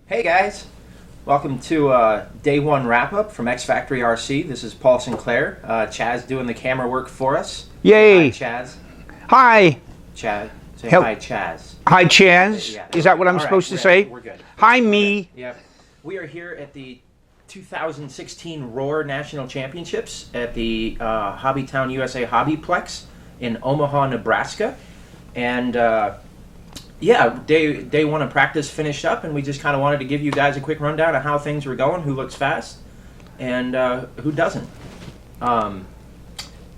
Hey guys, welcome to day one wrap-up from XFactoryRC. This is Paul Sinclair. Chaz doing the camera work for us. Yay! Hi Chaz. Hi. Chaz. Say Hel- hi Chaz. Hi, Chaz. Yeah, Is that what I'm all right, supposed to we're say? We're good. Hi, We're me. good. Yep. We are here at the 2016 R.O.A.R National Championships at the Hobbytown USA Hobbyplex in Omaha, Nebraska. And yeah, day one of practice finished up, and we just kind of wanted to give you guys a quick rundown of how things were going, who looks fast, and who doesn't. What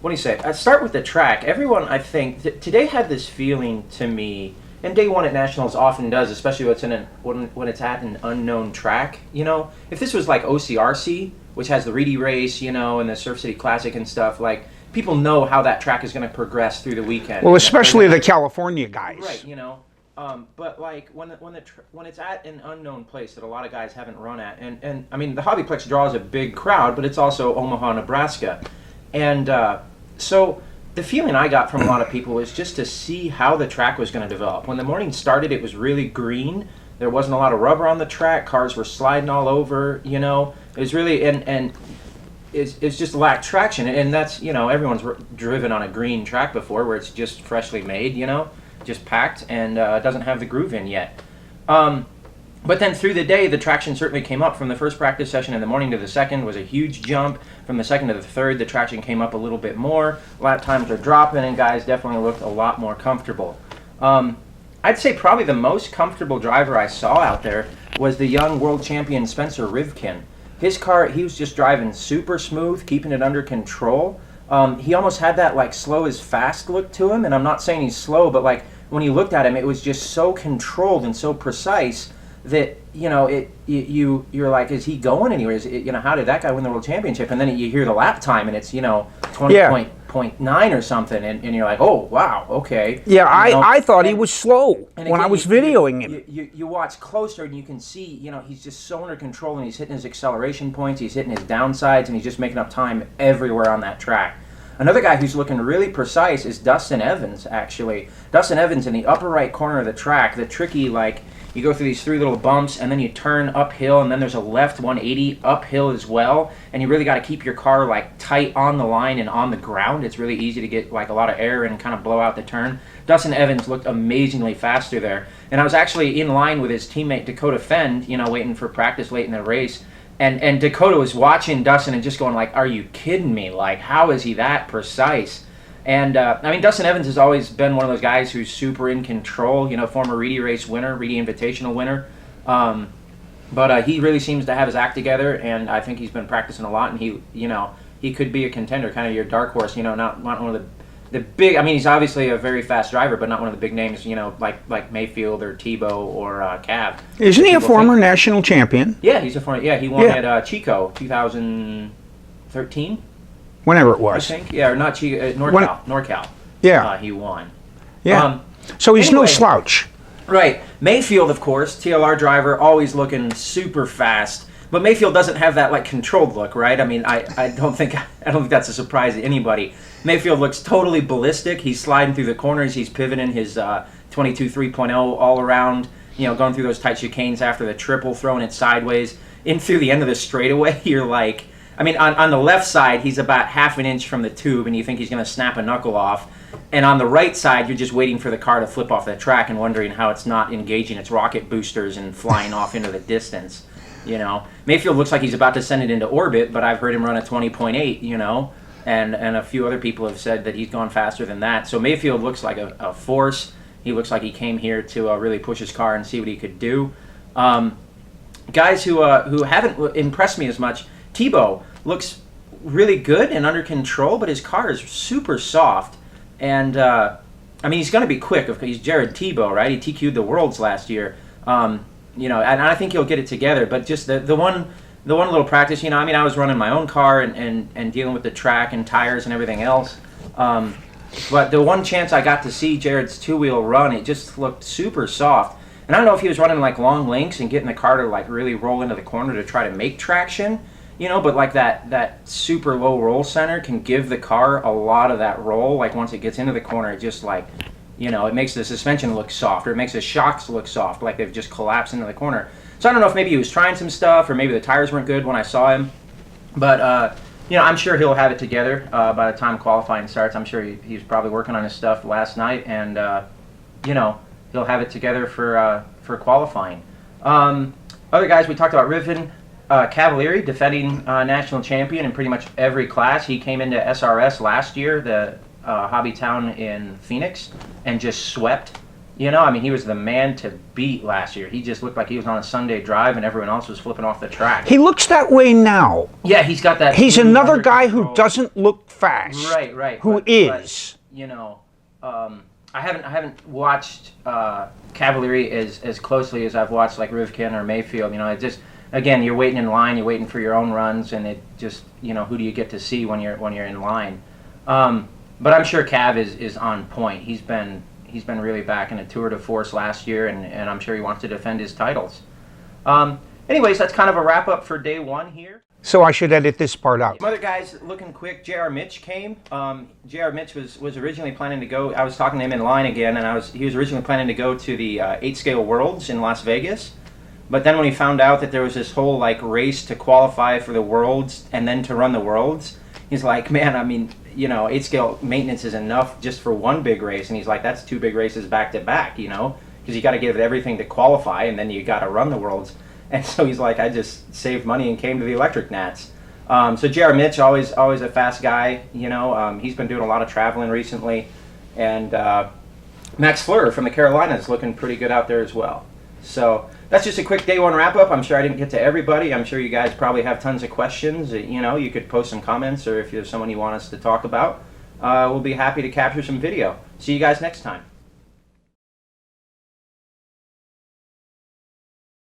do you say? I'd start with the track. Everyone, I think, today had this feeling to me, and day one at Nationals often does, especially when it's at an unknown track. You know, if this was like OCRC, which has the Reedy Race, you know, and the Surf City Classic and stuff, like, people know how that track is going to progress through the weekend. Well, especially the California guys. Right, you know. But like when it's at an unknown place that a lot of guys haven't run at, and I mean the Hobbyplex draws a big crowd, but it's also Omaha, Nebraska, and so the feeling I got from a lot of people was just to see how the track was going to develop. When the morning started, it was really green. There wasn't a lot of rubber on the track. Cars were sliding all over. You know, it was really and it's just lacked traction, and that's, you know, everyone's driven on a green track before where it's just freshly made, you know, just packed, and doesn't have the groove in yet. But then through the day, the traction certainly came up. From the first practice session in the morning to the second was a huge jump. From the second to the third, the traction came up a little bit more. Lap times are dropping, and guys definitely looked a lot more comfortable. I'd say probably the most comfortable driver I saw out there was the young world champion Spencer Rivkin. His car, he was just driving super smooth, keeping it under control. He almost had that like slow is fast look to him, and I'm not saying he's slow, but like when you looked at him, it was just so controlled and so precise that, you know, you're like, is he going anywhere? You know, how did that guy win the world championship? And then you hear the lap time, and it's, you know, 20.9 or something, and you're like, oh wow, okay. Yeah, you know? I thought he was slow when again, I was videoing him. You watch closer, and you can see, you know, he's just so under control, and he's hitting his acceleration points, he's hitting his downsides, and he's just making up time everywhere on that track. Another guy who's looking really precise is Dustin Evans, actually. Dustin Evans in the upper right corner of the track, the tricky, like, you go through these three little bumps, and then you turn uphill, and then there's a left 180 uphill as well, and you really got to keep your car like tight on the line and on the ground. It's really easy to get like a lot of air and kind of blow out the turn. Dustin Evans looked amazingly fast through there, and I was actually in line with his teammate Dakota Fend, you know, waiting for practice late in the race, and Dakota was watching Dustin and just going like, are you kidding me? Like, how is he that precise? And I mean, Dustin Evans has always been one of those guys who's super in control, you know, former Reedy Race winner, Reedy Invitational winner. But he really seems to have his act together, and I think he's been practicing a lot, and he, you know, he could be a contender, kind of your dark horse, you know, not one of the big, I mean, he's obviously a very fast driver, but not one of the big names, you know, like Mayfield or Tebow or Cav. Isn't he a former national champion? Yeah, he's a former, yeah, he won at Chico 2013. Whenever it was. I think, yeah, or not Chico, NorCal. Yeah. He won. Yeah. So he's anyway, no slouch. Right. Mayfield, of course, TLR driver, always looking super fast. But Mayfield doesn't have that like controlled look, right? I mean, I don't think that's a surprise to anybody. Mayfield looks totally ballistic. He's sliding through the corners. He's pivoting his 22 3.0 all around. You know, going through those tight chicanes after the triple, throwing it sideways in through the end of the straightaway. You're like, I mean, on the left side, he's about half an inch from the tube, and you think he's going to snap a knuckle off. And on the right side, you're just waiting for the car to flip off the track and wondering how it's not engaging its rocket boosters and flying off into the distance. You know, Mayfield looks like he's about to send it into orbit, but I've heard him run a 20.8, you know, and a few other people have said that he's gone faster than that. So Mayfield looks like a force. He looks like he came here to really push his car and see what he could do. Guys who haven't impressed me as much, Tebow looks really good and under control, but his car is super soft. And, I mean, he's going to be quick. He's Jared Tebow, right? He TQ'd the Worlds last year. You know, and I think he'll get it together. But just the one little practice, you know, I mean, I was running my own car and dealing with the track and tires and everything else. But the one chance I got to see Jared's two-wheel run, it just looked super soft. And I don't know if he was running like long links and getting the car to like really roll into the corner to try to make traction, you know, but like that super low roll center can give the car a lot of that roll. Like once it gets into the corner, it just like You know, it makes the suspension look soft, or it makes the shocks look soft, like they've just collapsed into the corner. So I don't know if maybe he was trying some stuff, or maybe the tires weren't good when I saw him. But, you know, I'm sure he'll have it together by the time qualifying starts. I'm sure he's probably working on his stuff last night, and, you know, he'll have it together for qualifying. Other guys, we talked about Riven Cavalieri, defending national champion in pretty much every class. He came into SRS last year, the hobby town in Phoenix, and just swept. You know, I mean, he was the man to beat last year. He just looked like he was on a Sunday drive and everyone else was flipping off the track. He looks that way now. Yeah, he's got that. He's another guy who doesn't look fast. Right. Who is. But, you know, I haven't watched Cavalieri as closely as I've watched like Rivkin or Mayfield. You know, it just, again, you're waiting in line, you're waiting for your own runs, and it just, you know, who do you get to see when you're in line? But I'm sure Cav is on point. He's been really back in a tour de force last year, and I'm sure he wants to defend his titles. Anyways, that's kind of a wrap up for day one here. So I should edit this part out. Some other guys looking quick. J.R. Mitch came. J.R. Mitch was originally planning to go. I was talking to him in line again, and he was originally planning to go to the 8-scale Worlds in Las Vegas. But then when he found out that there was this whole like race to qualify for the Worlds and then to run the Worlds, he's like, man, I mean, you know, 8-scale maintenance is enough just for one big race. And he's like, that's 2 big races back to back, you know, because you got to give it everything to qualify, and then you got to run the Worlds. And so he's like, I just saved money and came to the Electric Nats. So J.R. Mitch, always a fast guy, you know. He's been doing a lot of traveling recently. And Max Fleur from the Carolinas looking pretty good out there as well. So that's just a quick day one wrap-up. I'm sure I didn't get to everybody. I'm sure you guys probably have tons of questions. You know, you could post some comments, or if there's someone you want us to talk about, we'll be happy to capture some video. See you guys next time.